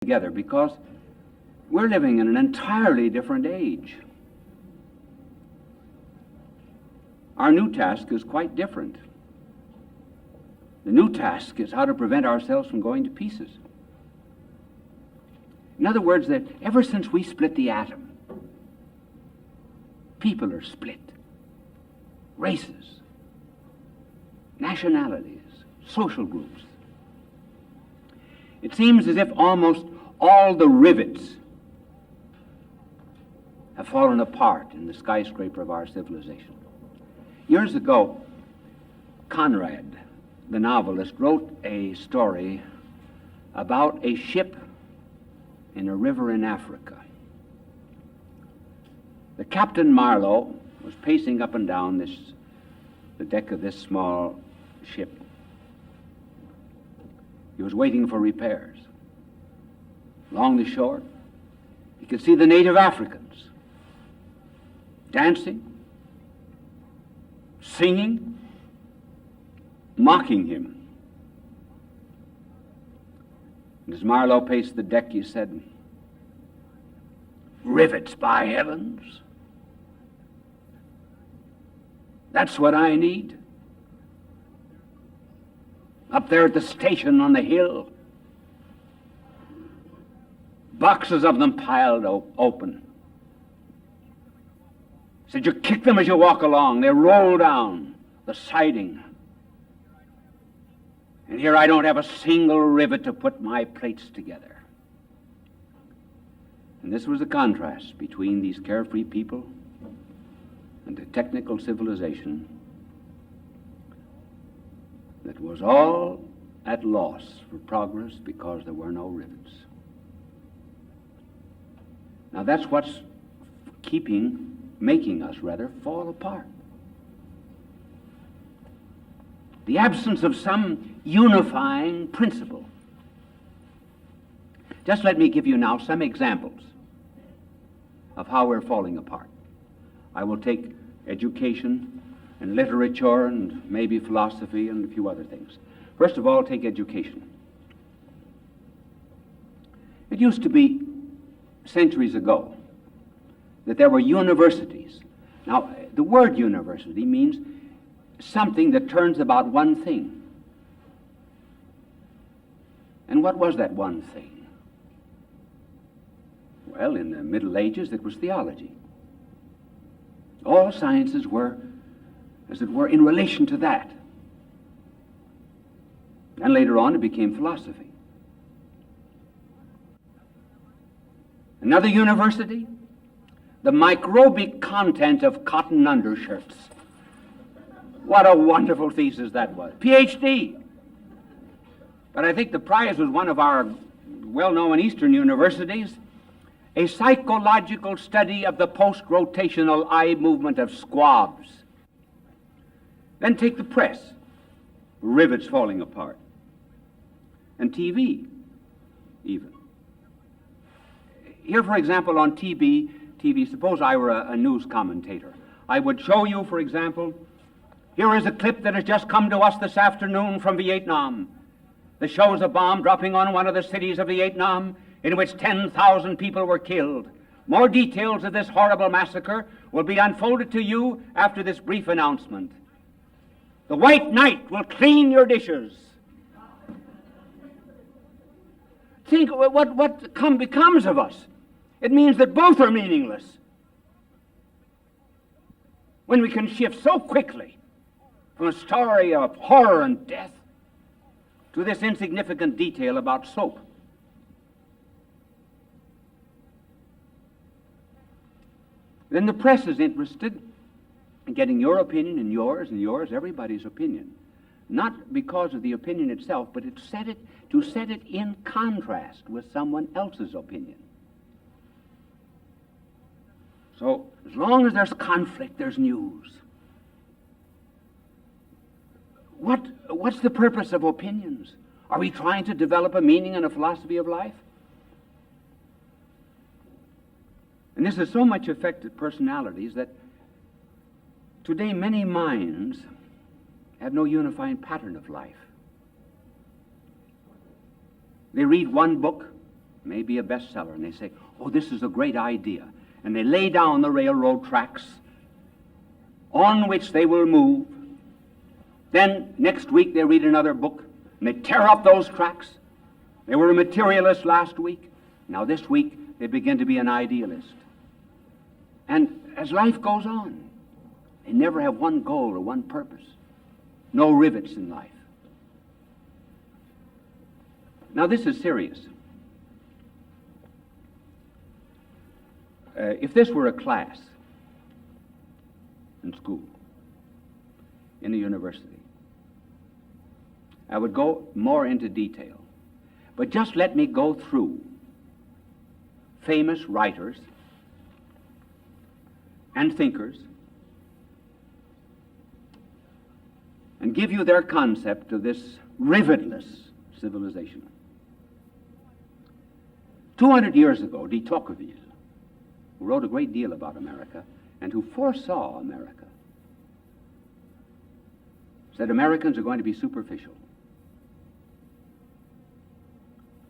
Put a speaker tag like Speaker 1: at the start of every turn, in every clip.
Speaker 1: together because we're living in an entirely different age. Our new task is quite different. The new task is how to prevent ourselves from going to pieces. In other words, that ever since we split the atom, people are split. Races, nationalities, social groups. It seems as if almost all the rivets have fallen apart in the skyscraper of our civilization. Years ago, Conrad, the novelist, wrote a story about a ship in a river in Africa. The Captain Marlowe was pacing up and down the deck of this small ship. He was waiting for repairs. Along the shore, he could see the native Africans dancing, singing, mocking him. And as Marlowe paced the deck, he said, "Rivets, by heavens! That's what I need. Up there at the station on the hill, boxes of them piled open. Said you kick them as you walk along. They roll down the siding. And here I don't have a single rivet to put my plates together." And this was the contrast between these carefree people and the technical civilization that was all at loss for progress because there were no rivets. Now that's what's making us fall apart. The absence of some unifying principle. Just let me give you now some examples of how we're falling apart. I will take education and literature and maybe philosophy and a few other things. First of all, take education. It used to be centuries ago that there were universities. Now, the word university means something that turns about one thing. And what was that one thing? Well, in the Middle Ages, it was theology. All sciences were, as it were, in relation to that. And later on, it became philosophy. Another university, the microbic content of cotton undershirts. What a wonderful thesis that was. PhD. But I think the prize was one of our well-known Eastern universities, a psychological study of the post-rotational eye movement of squabs. Then take the press, rivets falling apart, and TV, even. Here, for example, on TV, suppose I were a news commentator. I would show you, for example, here is a clip that has just come to us this afternoon from Vietnam. That shows a bomb dropping on one of the cities of Vietnam in which 10,000 people were killed. More details of this horrible massacre will be unfolded to you after this brief announcement. The White Knight will clean your dishes. Think what becomes of us. It means that both are meaningless. When we can shift so quickly from a story of horror and death to this insignificant detail about soap. Then the press is interested in getting your opinion and yours, everybody's opinion. Not because of the opinion itself, but to set it in contrast with someone else's opinion. So, as long as there's conflict, there's news. What's the purpose of opinions? Are we trying to develop a meaning and a philosophy of life? And this has so much affected personalities that today many minds have no unifying pattern of life. They read one book maybe a bestseller, and they say, oh, this is a great idea. And they lay down the railroad tracks on which they will move. Then next week they read another book, and they tear up those tracks. They were a materialist last week. Now this week they begin to be an idealist. And as life goes on, they never have one goal or one purpose. No rivets in life. Now this is serious. If this were a class in school, in a university, I would go more into detail. But just let me go through famous writers and thinkers and give you their concept of this rivetless civilization. 200 years ago, de Tocqueville, who wrote a great deal about America and who foresaw America, said Americans are going to be superficial.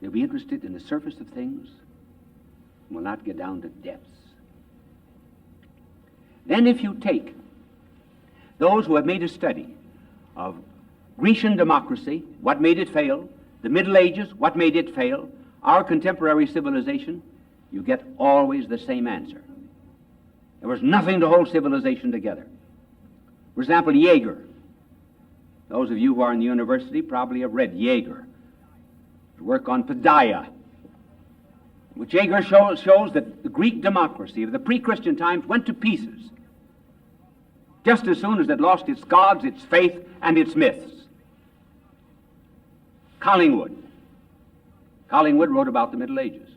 Speaker 1: They'll be interested in the surface of things and will not get down to depths. Then if you take those who have made a study of Grecian democracy, what made it fail, the Middle Ages, what made it fail, our contemporary civilization, you get always the same answer. There was nothing to hold civilization together. For example, Jaeger. Those of you who are in the university probably have read Jaeger. His work on Padaya, which Jaeger shows that the Greek democracy of the pre-Christian times went to pieces just as soon as it lost its gods, its faith, and its myths. Collingwood wrote about the Middle Ages.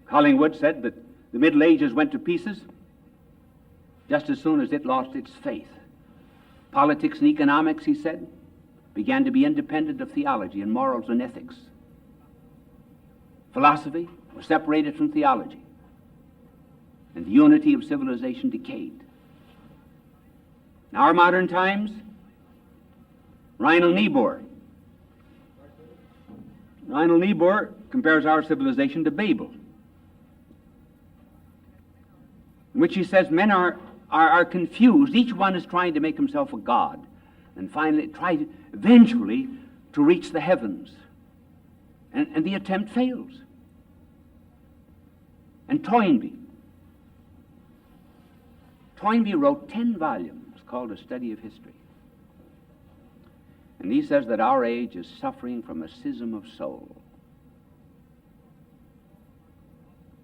Speaker 1: Collingwood said that the Middle Ages went to pieces just as soon as it lost its faith. Politics and economics, he said, began to be independent of theology and morals and ethics. Philosophy was separated from theology, and the unity of civilization decayed. In our modern times, Reinhold Niebuhr compares our civilization to Babel, in which he says men are confused. Each one is trying to make himself a god, and finally eventually to reach the heavens. And the attempt fails. And Toynbee wrote 10 volumes called A Study of History. And he says that our age is suffering from a schism of soul.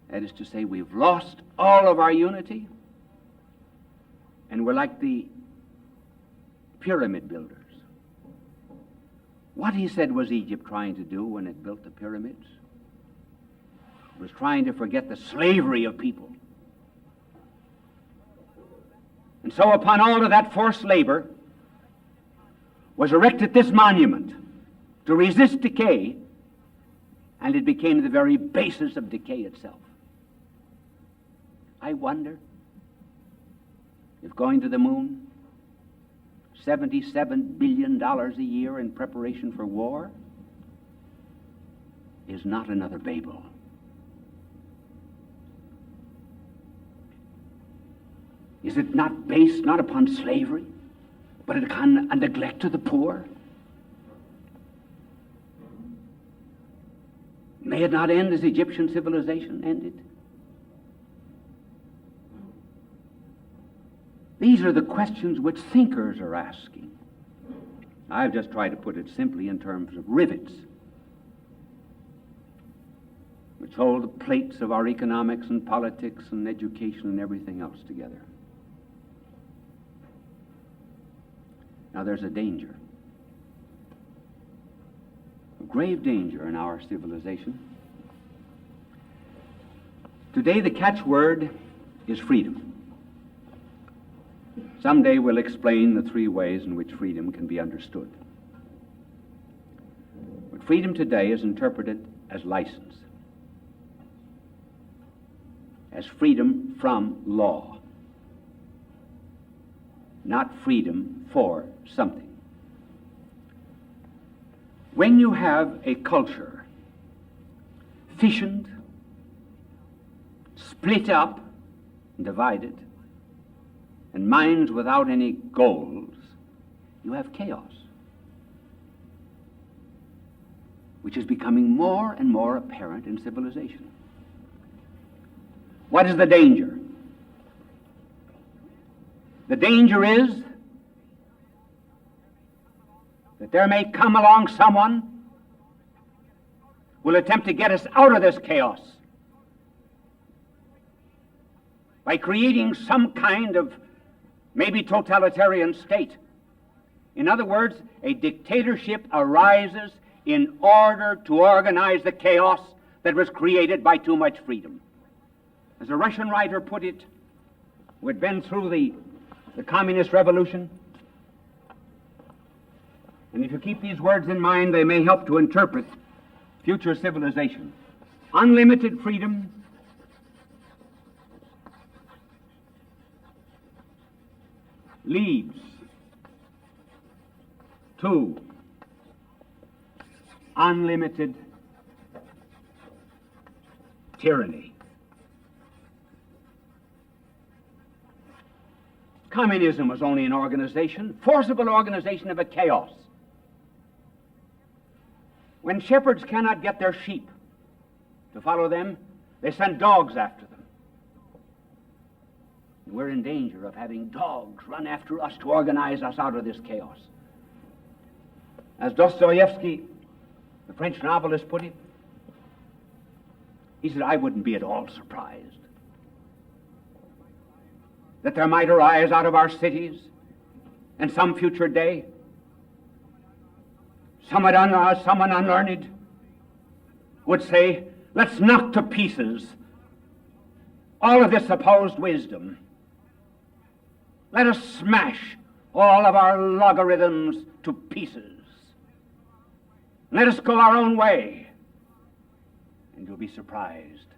Speaker 1: That is to say, we've lost all of our unity, and we're like the pyramid builders. What, he said, was Egypt trying to do when it built the pyramids? It was trying to forget the slavery of people. And so upon all of that forced labor was erected this monument to resist decay, and it became the very basis of decay itself. I wonder if going to the moon, $77 billion a year in preparation for war, is not another Babel. Is it not based not upon slavery, but upon a neglect of the poor? May it not end as Egyptian civilization ended? These are the questions which thinkers are asking. I've just tried to put it simply in terms of rivets, which hold the plates of our economics and politics and education and everything else together. Now there's a danger, a grave danger in our civilization. Today the catchword is freedom. Someday we'll explain the 3 ways in which freedom can be understood. But freedom today is interpreted as license, as freedom from law, not freedom for something. When you have a culture fissioned, split up, and divided, and minds without any goals, you have chaos, which is becoming more and more apparent in civilization. What is the danger? The danger is that there may come along someone who will attempt to get us out of this chaos by creating some kind of maybe totalitarian state. In other words, a dictatorship arises in order to organize the chaos that was created by too much freedom. As a Russian writer put it, who had been through the communist revolution, and if you keep these words in mind, they may help to interpret future civilization. Unlimited freedom leads to unlimited tyranny. Communism was only an organization, forcible organization of a chaos. When shepherds cannot get their sheep to follow them, they send dogs after them. We're in danger of having dogs run after us to organize us out of this chaos. As Dostoevsky, the French novelist, put it, he said, I wouldn't be at all surprised that there might arise out of our cities in some future day someone unlearned would say, let's knock to pieces all of this supposed wisdom. Let us smash all of our logarithms to pieces. Let us go our own way. And you'll be surprised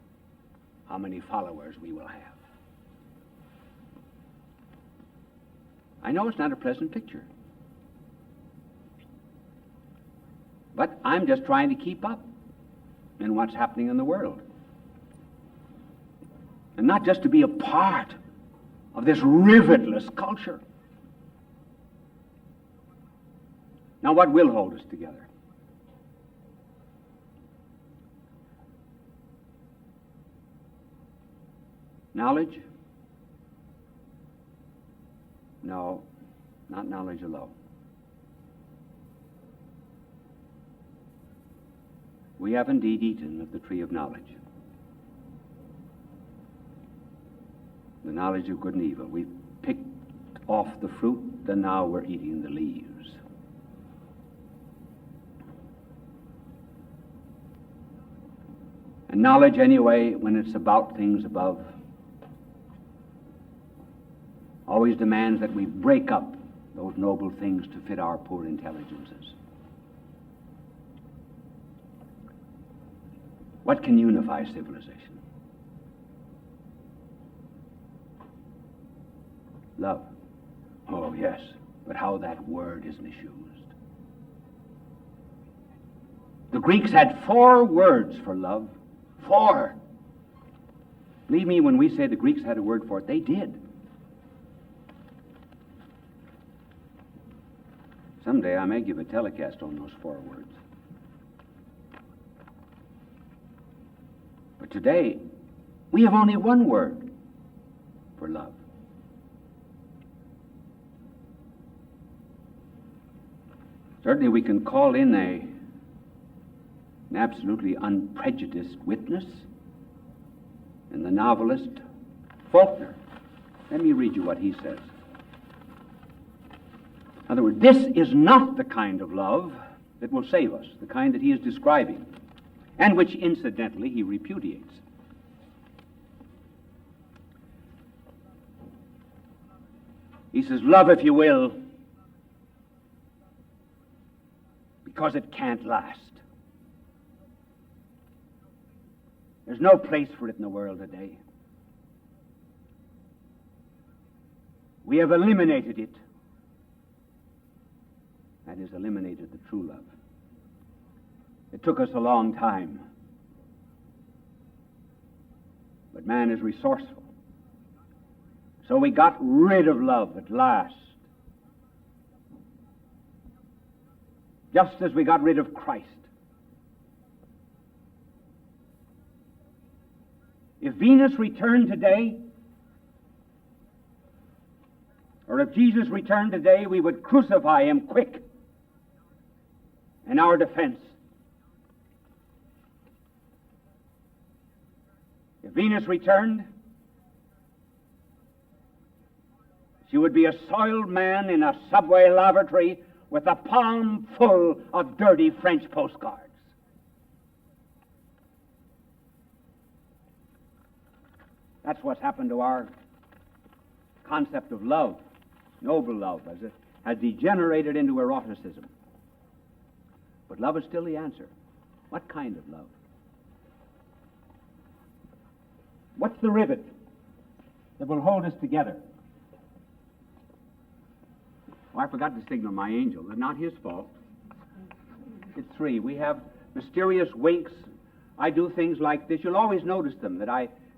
Speaker 1: how many followers we will have. I know it's not a pleasant picture, but I'm just trying to keep up in what's happening in the world. And not just to be a part of this rivetless culture. Now, what will hold us together? Knowledge? No, not knowledge alone. We have indeed eaten of the tree of knowledge, the knowledge of good and evil. We've picked off the fruit, and now we're eating the leaves. And knowledge, anyway, when it's about things above, always demands that we break up those noble things to fit our poor intelligences. What can unify civilization? Love. Oh, yes, but how that word is misused. The Greeks had 4 words for love. 4. Believe me, when we say the Greeks had a word for it, they did. Someday I may give a telecast on those 4 words. But today, we have only 1 word for love. Certainly we can call in an absolutely unprejudiced witness in the novelist Faulkner. Let me read you what he says. In other words, this is not the kind of love that will save us, the kind that he is describing, and which, incidentally, he repudiates. He says, love, if you will, because it can't last. There's no place for it in the world today. We have eliminated it. That is, eliminated the true love. It took us a long time. But man is resourceful. So we got rid of love at last. Just as we got rid of Christ. If Venus returned today, or if Jesus returned today, we would crucify him quick in our defense. If Venus returned, she would be a soiled man in a subway lavatory with a palm full of dirty French postcards. That's what's happened to our concept of love, noble love, as it has degenerated into eroticism. But love is still the answer. What kind of love? What's the rivet that will hold us together? Oh, I forgot to signal my angel. It's not his fault. It's three. We have mysterious winks. I do things like this. You'll always notice them.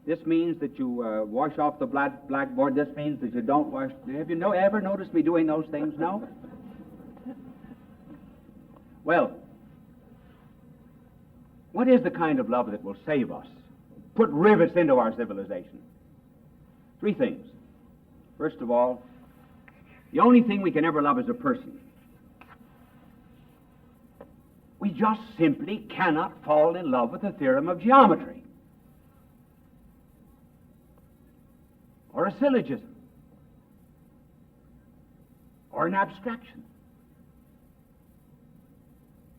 Speaker 1: This means that you wash off the blackboard. This means that you don't wash. Have you ever noticed me doing those things? No? Well, what is the kind of love that will save us? Put rivets into our civilization. Three things. First of all, the only thing we can ever love is a person. We just simply cannot fall in love with the theorem of geometry or a syllogism or an abstraction.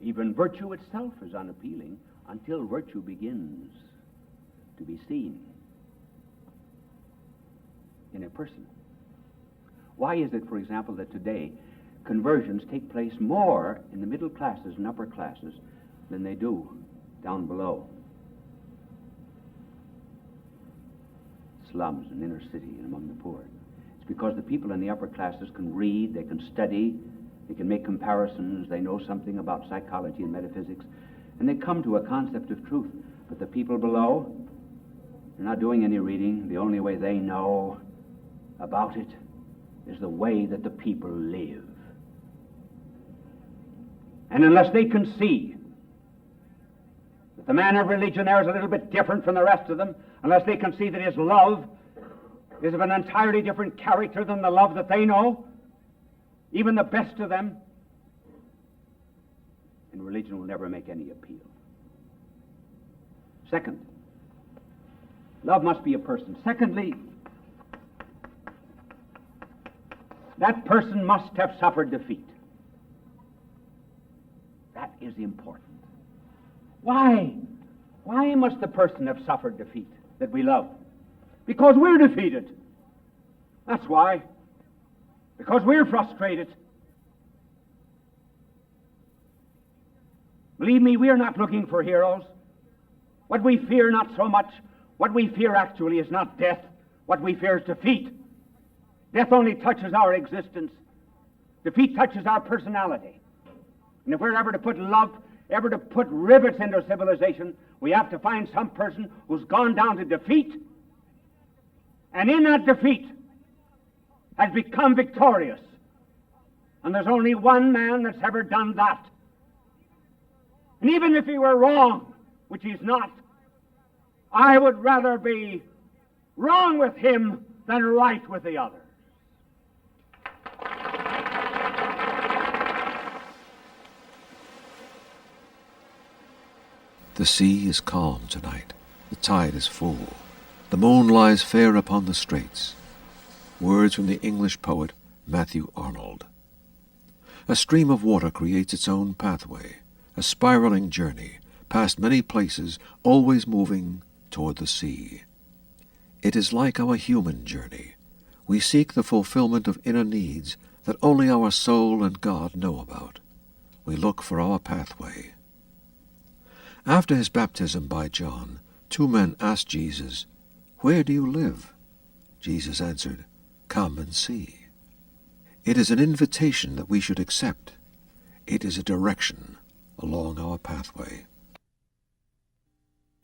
Speaker 1: Even virtue itself is unappealing until virtue begins to be seen in a person. Why is it, for example, that today conversions take place more in the middle classes and upper classes than they do down below? Slums and inner city and among the poor. It's because the people in the upper classes can read, they can study, they can make comparisons, they know something about psychology and metaphysics, and they come to a concept of truth. But the people below, they're not doing any reading. The only way they know about it is the way that the people live. And unless they can see that the man of religion there is a little bit different from the rest of them, unless they can see that his love is of an entirely different character than the love that they know, even the best of them, and religion will never make any appeal. Second, love must be a person. Secondly, that person must have suffered defeat. That is important. Why? Why must the person have suffered defeat that we love? Because we're defeated. That's why. Because we're frustrated. Believe me, we are not looking for heroes. What we fear not so much, what we fear actually is not death. What we fear is defeat. Death only touches our existence. Defeat touches our personality. And if we're ever to put love, ever to put rivets into civilization, we have to find some person who's gone down to defeat, and in that defeat has become victorious. And there's only one man that's ever done that. And even if he were wrong, which he's not, I would rather be wrong with him than right with the other.
Speaker 2: The sea is calm tonight. The tide is full. The moon lies fair upon the straits. Words from the English poet Matthew Arnold. A stream of water creates its own pathway, a spiraling journey, past many places, always moving toward the sea. It is like our human journey. We seek the fulfillment of inner needs that only our soul and God know about. We look for our pathway. After his baptism by John, two men asked Jesus, "Where do you live?" Jesus answered, "Come and see." It is an invitation that we should accept. It is a direction, along our pathway.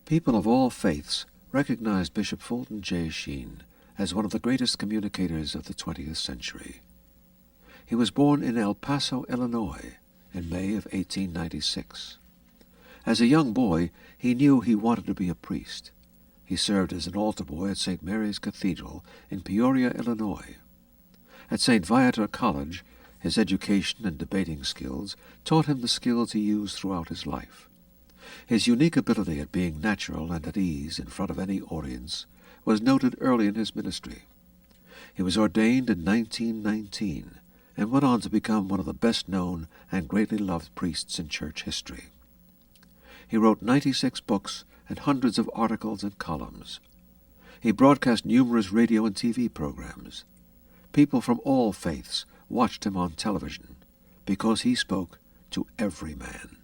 Speaker 2: People of all faiths recognized Bishop Fulton Sheen as one of the greatest communicators of the 20th century. He was born in El Paso, Illinois, in May of 1896. As a young boy, he knew he wanted to be a priest. He served as an altar boy at St. Mary's Cathedral in Peoria, Illinois. At St. Viator College, his education and debating skills taught him the skills he used throughout his life. His unique ability at being natural and at ease in front of any audience was noted early in his ministry. He was ordained in 1919 and went on to become one of the best-known and greatly loved priests in church history. He wrote 96 books and hundreds of articles and columns. He broadcast numerous radio and TV programs. People from all faiths watched him on television because he spoke to every man.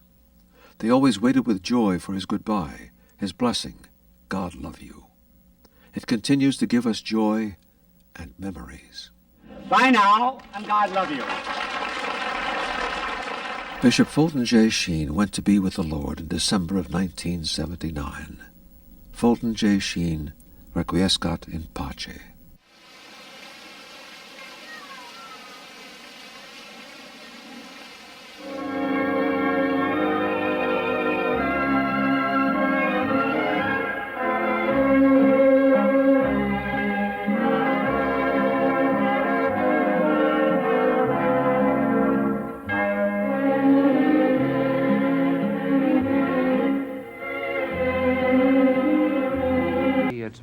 Speaker 2: They always waited with joy for his goodbye, his blessing, God love you. It continues to give us joy and memories.
Speaker 1: Bye now, and God love you.
Speaker 2: Bishop Fulton Sheen went to be with the Lord in December of 1979. Fulton Sheen, requiescat in pace.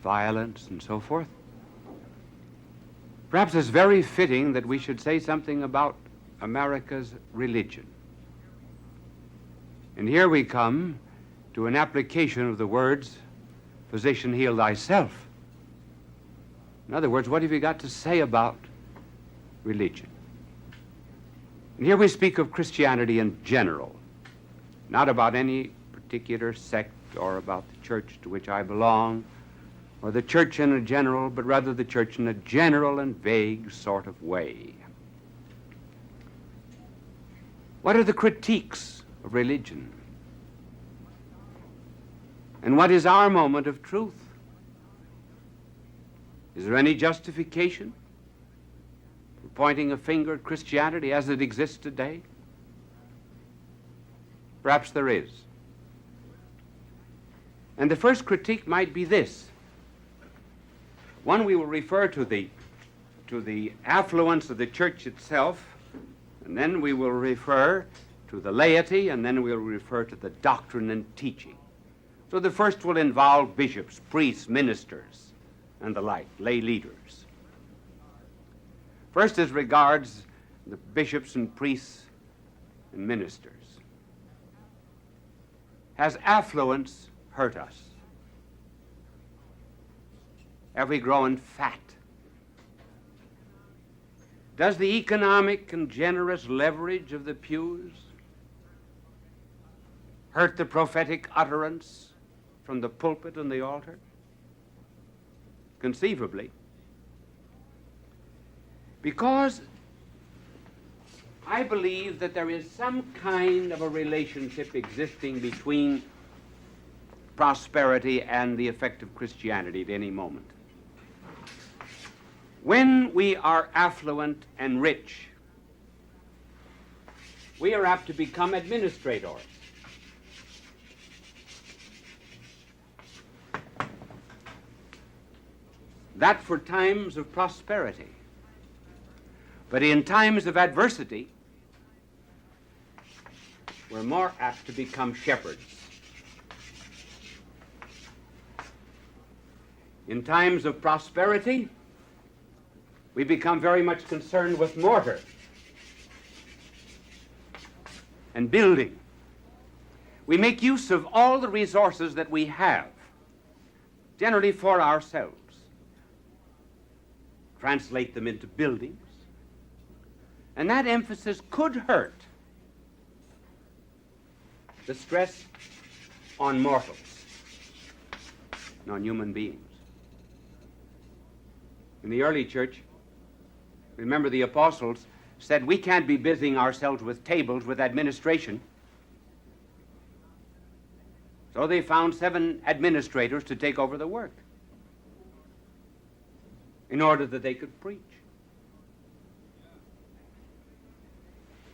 Speaker 3: Violence and so forth. Perhaps it's very fitting that we should say something about America's religion. And here we come to an application of the words, physician, heal thyself. In other words, what have you got to say about religion? And here we speak of Christianity in general, not about any particular sect or about the church to which I belong, or the church in a general, but rather the church in a general and vague sort of way. What are the critiques of religion? And what is our moment of truth? Is there any justification for pointing a finger at Christianity as it exists today? Perhaps there is. And the first critique might be this. One, we will refer to the affluence of the church itself, and then we will refer to the laity, and then we'll refer to the doctrine and teaching. So the first will involve bishops, priests, ministers, and the like, lay leaders. First, as regards the bishops and priests and ministers. Has affluence hurt us? Have we grown fat? Does the economic and generous leverage of the pews hurt the prophetic utterance from the pulpit and the altar? Conceivably. Because I believe that there is some kind of a relationship existing between prosperity and the effect of Christianity at any moment. When we are affluent and rich, we are apt to become administrators. That for times of prosperity. But in times of adversity, we're more apt to become shepherds. In times of prosperity, we become very much concerned with mortar and building. We make use of all the resources that we have, generally for ourselves, translate them into buildings, and that emphasis could hurt the stress on mortals, on human beings. In the early church, remember the apostles said, we can't be busying ourselves with tables, with administration. So they found 7 administrators to take over the work in order that they could preach.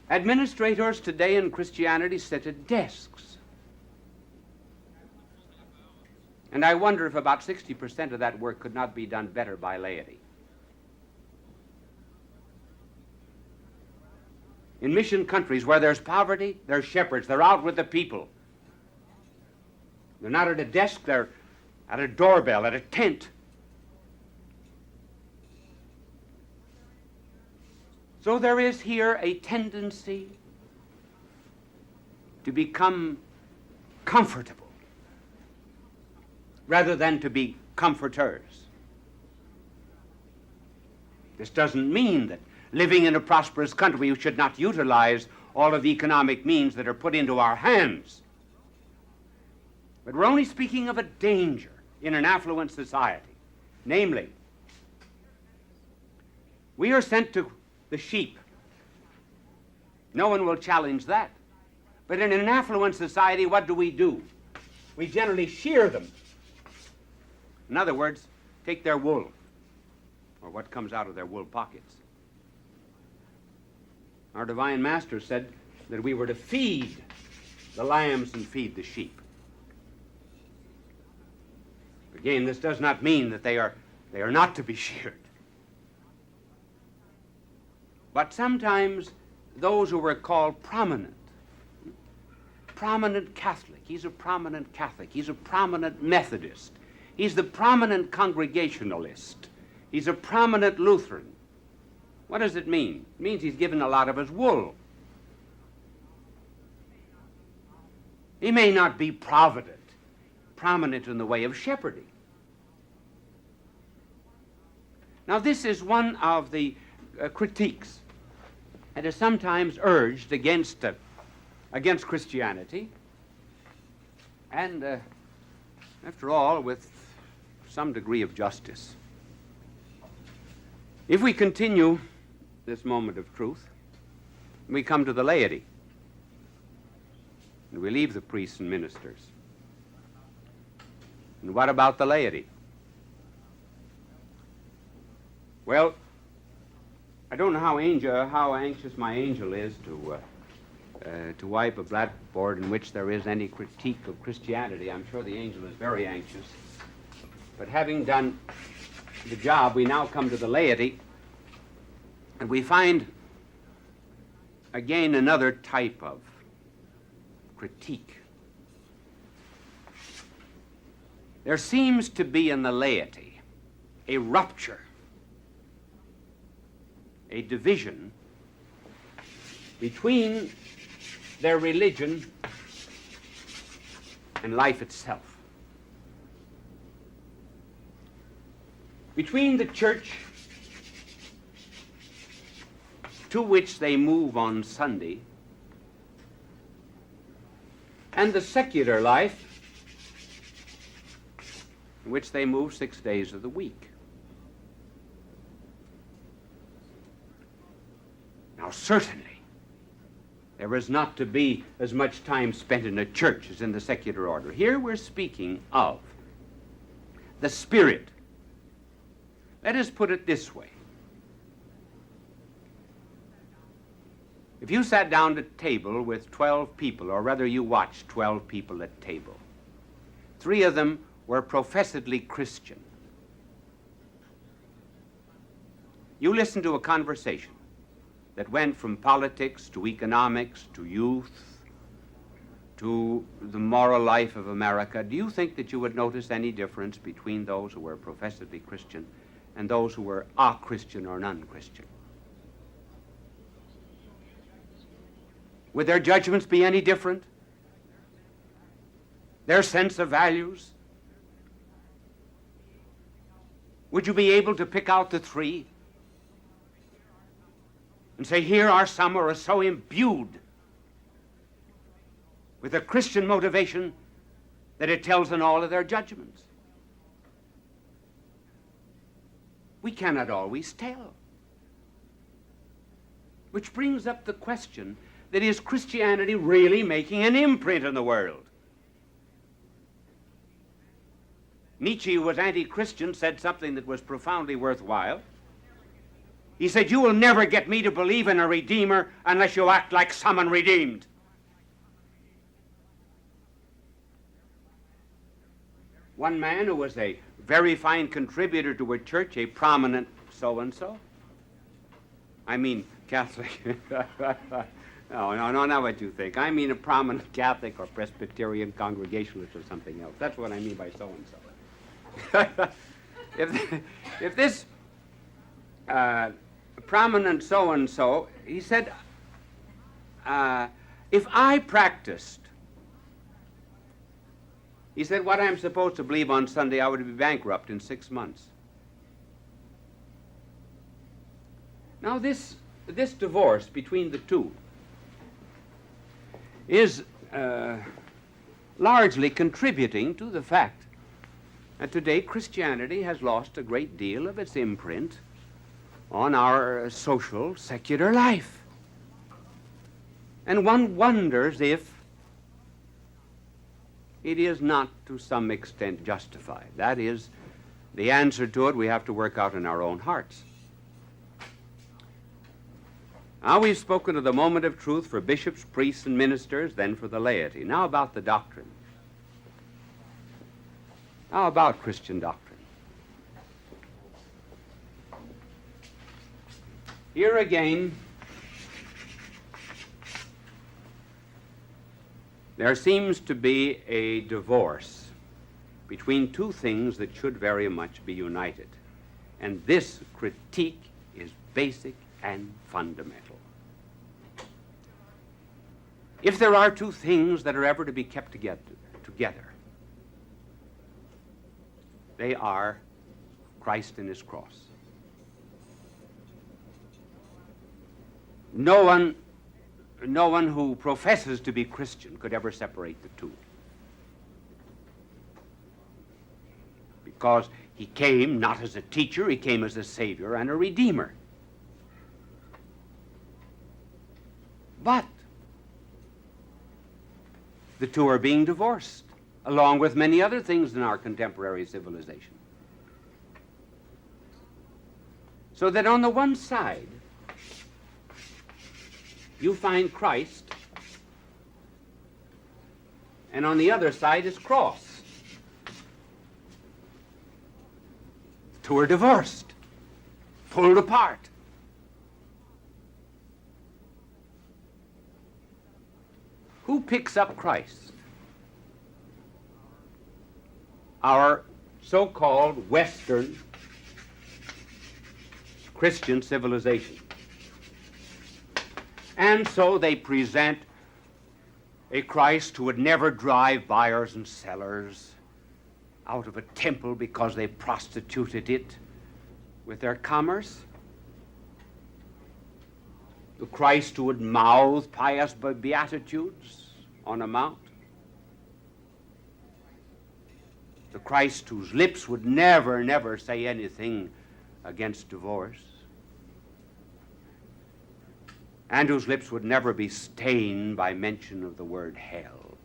Speaker 3: Administrators today in Christianity sit at desks. And I wonder if about 60% of that work could not be done better by laity. In mission countries where there's poverty, there's shepherds. They're out with the people. They're not at a desk, they're at a doorbell, at a tent. So there is here a tendency to become comfortable rather than to be comforters. This doesn't mean that living in a prosperous country we should not utilize all of the economic means that are put into our hands. But we're only speaking of a danger in an affluent society. Namely, we are sent to the sheep. No one will challenge that. But in an affluent society, what do? We generally shear them. In other words, take their wool, or what comes out of their wool pockets. Our divine master said that we were to feed the lambs and feed the sheep. Again, this does not mean that they are not to be sheared. But sometimes those who were called prominent Catholic, he's a prominent Catholic, he's a prominent Methodist, he's the prominent Congregationalist, he's a prominent Lutheran. What does it mean? It means he's given a lot of his wool. He may not be prominent in the way of shepherding. Now, this is one of the critiques that is sometimes urged against Christianity, and after all, with some degree of justice. If we continue this moment of truth, we come to the laity, and we leave the priests and ministers. And what about the laity? Well, I don't know how anxious my angel is to wipe a blackboard in which there is any critique of Christianity. I'm sure the angel is very anxious. But having done the job, we now come to the laity, and we find again another type of critique. There seems to be in the laity a rupture, a division between their religion and life itself. Between the church to which they move on Sunday and the secular life in which they move 6 days of the week. Now, certainly, there is not to be as much time spent in a church as in the secular order. Here we're speaking of the spirit. Let us put it this way. If you sat down at table with 12 people, or rather you watched 12 people at table, 3 of them were professedly Christian. You listened to a conversation that went from politics to economics to youth to the moral life of America. Do you think that you would notice any difference between those who were professedly Christian and those who were a-Christian or non-Christian? Would their judgments be any different? Their sense of values? Would you be able to pick out the 3 and say, here are some who are so imbued with a Christian motivation that it tells in all of their judgments? We cannot always tell. Which brings up the question that is Christianity really making an imprint in the world?
Speaker 1: Nietzsche, who was anti-Christian, said something that was profoundly worthwhile. He said, "You will never get me to believe in a Redeemer unless you act like someone redeemed." One man who was a very fine contributor to a church, a prominent so-and-so, I mean Catholic. No, not what you think. I mean a prominent Catholic or Presbyterian Congregationalist or something else. That's what I mean by so-and-so. if this prominent so-and-so, he said, if I practiced, he said, what I'm supposed to believe on Sunday, I would be bankrupt in 6 months. Now this divorce between the two is largely contributing to the fact that today Christianity has lost a great deal of its imprint on our social, secular life. And one wonders if it is not to some extent justified. That is, the answer to it we have to work out in our own hearts. Now we've spoken of the moment of truth for bishops, priests, and ministers, then for the laity. Now about the doctrine. How about Christian doctrine? Here again, there seems to be a divorce between two things that should very much be united. And this critique is basic and fundamental. If there are two things that are ever to be kept together, they are Christ and his cross. No one who professes to be Christian could ever separate the two. Because he came not as a teacher, he came as a savior and a redeemer. But the two are being divorced, along with many other things in our contemporary civilization. So that on the one side, you find Christ, and on the other side is cross. The two are divorced, pulled apart. Who picks up Christ? Our so-called Western Christian civilization. And so they present a Christ who would never drive buyers and sellers out of a temple because they prostituted it with their commerce. The Christ who would mouth pious beatitudes on a mount. The Christ whose lips would never say anything against divorce. And whose lips would never be stained by mention of the word hell.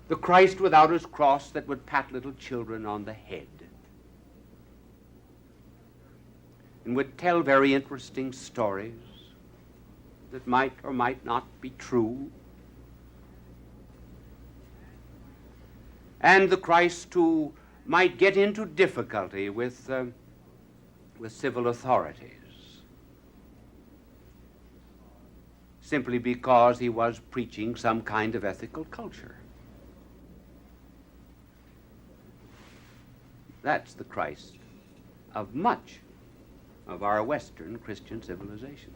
Speaker 1: The Christ without his cross that would pat little children on the head and would tell very interesting stories that might or might not be true. And the Christ who might get into difficulty with civil authorities simply because he was preaching some kind of ethical culture. That's the Christ of much of our Western Christian civilization.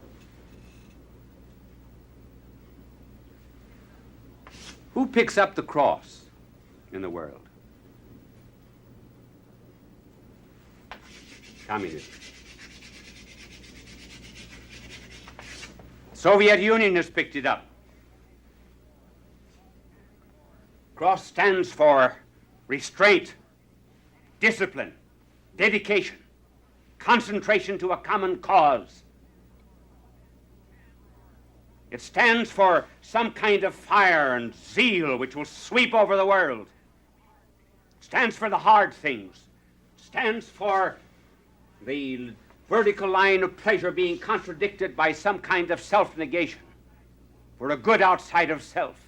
Speaker 1: Who picks up the cross in the world? Communism. Soviet Union has picked it up. Cross stands for restraint, discipline, dedication, concentration to a common cause. It stands for some kind of fire and zeal which will sweep over the world. stands for the hard things, stands for the vertical line of pleasure being contradicted by some kind of self-negation, for a good outside of self.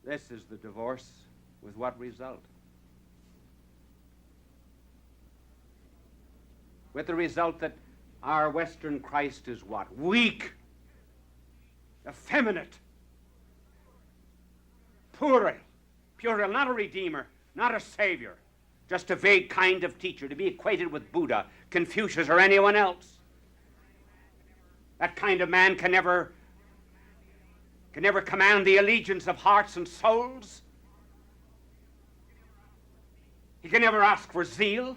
Speaker 1: This is the divorce, with what result? With the result that our Western Christ is what? Weak, effeminate, puerile, not a redeemer, not a savior, just a vague kind of teacher to be equated with Buddha, Confucius, or anyone else. That kind of man can never command the allegiance of hearts and souls. He can never ask for zeal.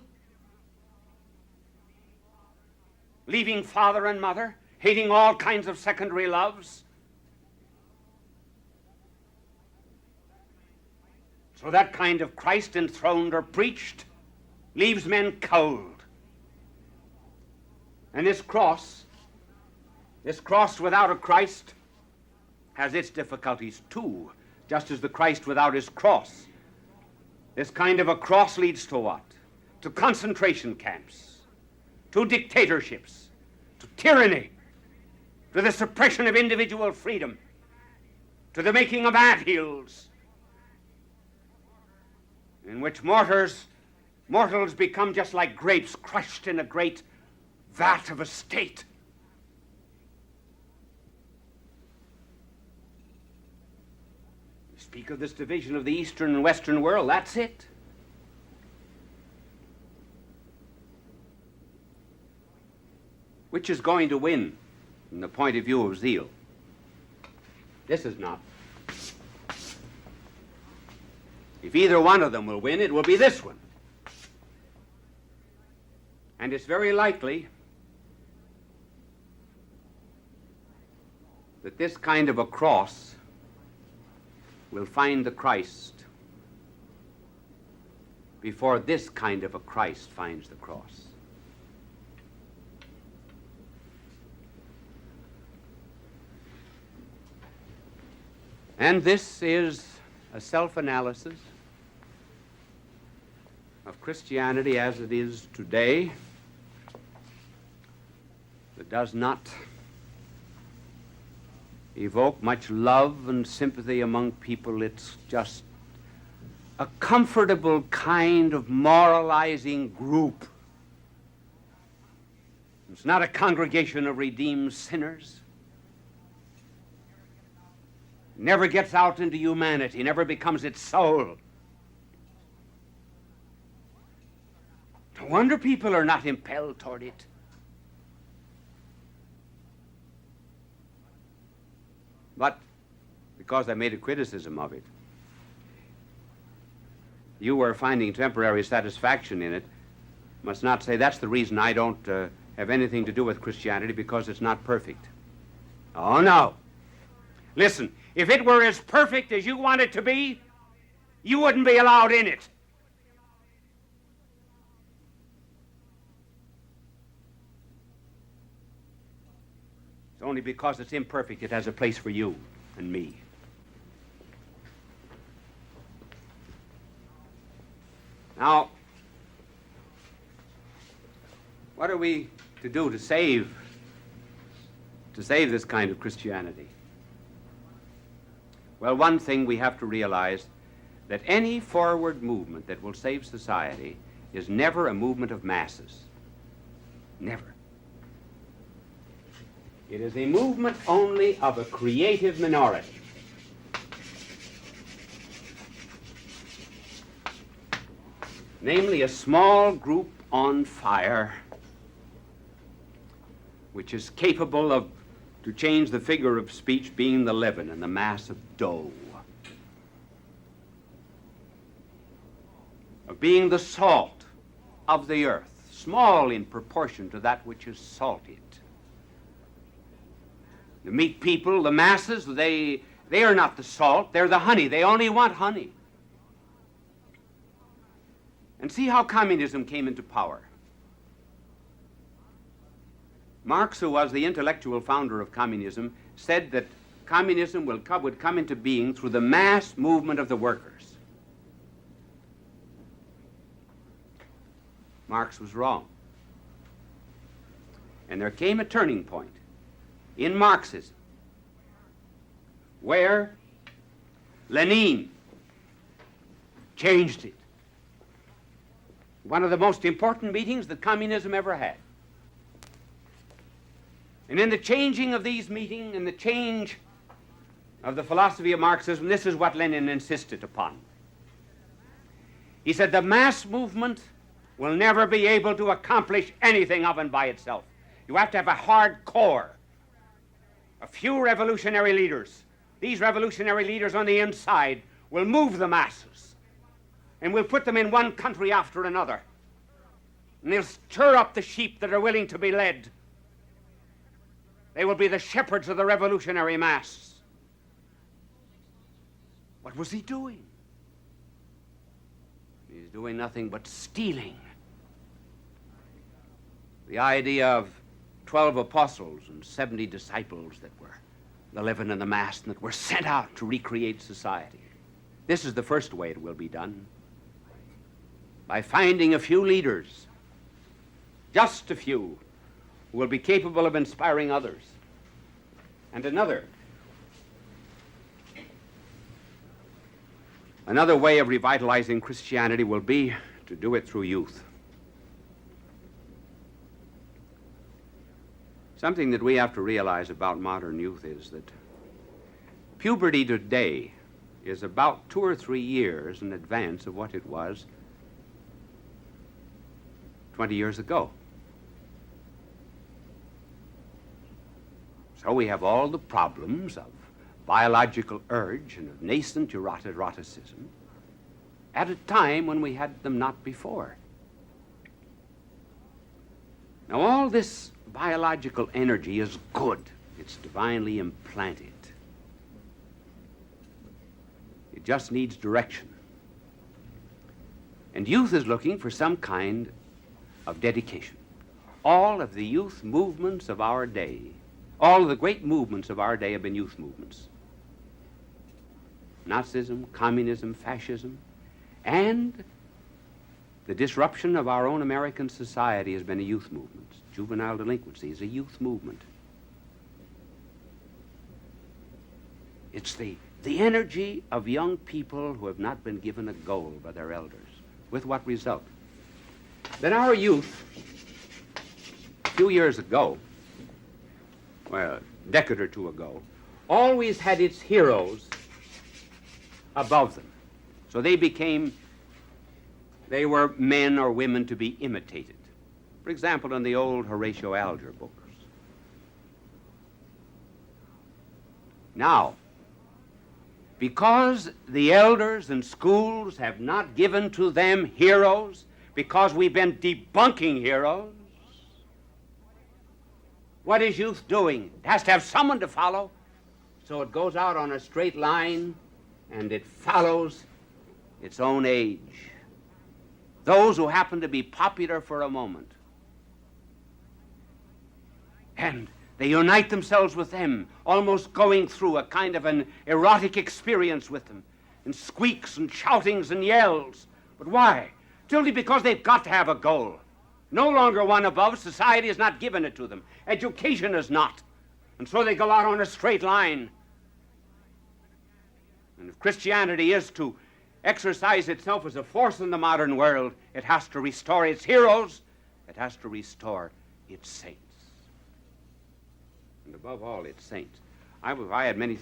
Speaker 1: Leaving father and mother, hating all kinds of secondary loves. So that kind of Christ enthroned or preached leaves men cold. And this cross without a Christ, has its difficulties too, just as the Christ without his cross. This kind of a cross leads to what? To concentration camps, to dictatorships, to tyranny, to the suppression of individual freedom, to the making of anthills, in which mortals become just like grapes crushed in a great vat of a state. We speak of this division of the Eastern and Western world, that's it. Which is going to win from the point of view of zeal? This is not. If either one of them will win, it will be this one. And it's very likely that this kind of a cross will find the Christ before this kind of a Christ finds the cross. And this is a self-analysis of Christianity as it is today that does not evoke much love and sympathy among people. It's just a comfortable kind of moralizing group. It's not a congregation of redeemed sinners. Never gets out into humanity, never becomes its soul. No wonder people are not impelled toward it. But because I made a criticism of it, you were finding temporary satisfaction in it, must not say that's the reason I don't have anything to do with Christianity, because it's not perfect. Oh, no. Listen, if it were as perfect as you want it to be, you wouldn't be allowed in it. It's only because it's imperfect it has a place for you and me. Now, what are we to do to save this kind of Christianity? Well, one thing we have to realize, that any forward movement that will save society is never a movement of masses. Never. It is a movement only of a creative minority. Namely, a small group on fire, which is capable of, to change the figure of speech, being the leaven and the mass of dough, of being the salt of the earth, small in proportion to that which is salted. The meat people, the masses, they are not the salt, they're the honey. They only want honey. And see how communism came into power. Marx, who was the intellectual founder of communism, said that
Speaker 3: communism would come into being through the mass movement of the workers. Marx was wrong. And there came a turning point in Marxism where Lenin changed it. One of the most important meetings that communism ever had. And in the changing of these meetings, in the change of the philosophy of Marxism, this is what Lenin insisted upon. He said the mass movement will never be able to accomplish anything of and by itself. You have to have a hard core, a few revolutionary leaders. These revolutionary leaders on the inside will move the masses and will put them in one country after another. And they'll stir up the sheep that are willing to be led. They will be the shepherds of the revolutionary mass. What was he doing? He's doing nothing but stealing the idea of 12 apostles and 70 disciples that were the leaven and the mass and that were sent out to recreate society. This is the first way it will be done. By finding a few leaders, just a few, who will be capable of inspiring others. And another way of revitalizing Christianity will be to do it through youth. Something that we have to realize about modern youth is that puberty today is about 2 or 3 years in advance of what it was 20 years ago. So we have all the problems of biological urge and of nascent eroticism at a time when we had them not before. Now all this biological energy is good. It's divinely implanted. It just needs direction. And youth is looking for some kind of dedication. All of the youth movements of our day, all of the great movements of our day have been youth movements. Nazism, communism, fascism, and the disruption of our own American society has been a youth movement. Juvenile delinquency is a youth movement. It's the energy of young people who have not been given a goal by their elders. With what result? That our youth, a few years ago, well, a decade or two ago, always had its heroes above them. So they were men or women to be imitated. For example, in the old Horatio Alger books. Now, because the elders and schools have not given to them heroes, because we've been debunking heroes, what is youth doing? It has to have someone to follow, so it goes out on a straight line and it follows its own age. Those who happen to be popular for a moment. And they unite themselves with them, almost going through a kind of an erotic experience with them, and squeaks and shoutings and yells. But why? Simply because they've got to have a goal. No longer one above. Society has not given it to them. Education is not. And so they go out on a straight line. And if Christianity is to exercise itself as a force in the modern world, it has to restore its heroes. It has to restore its saints. And above all, its saints. I had many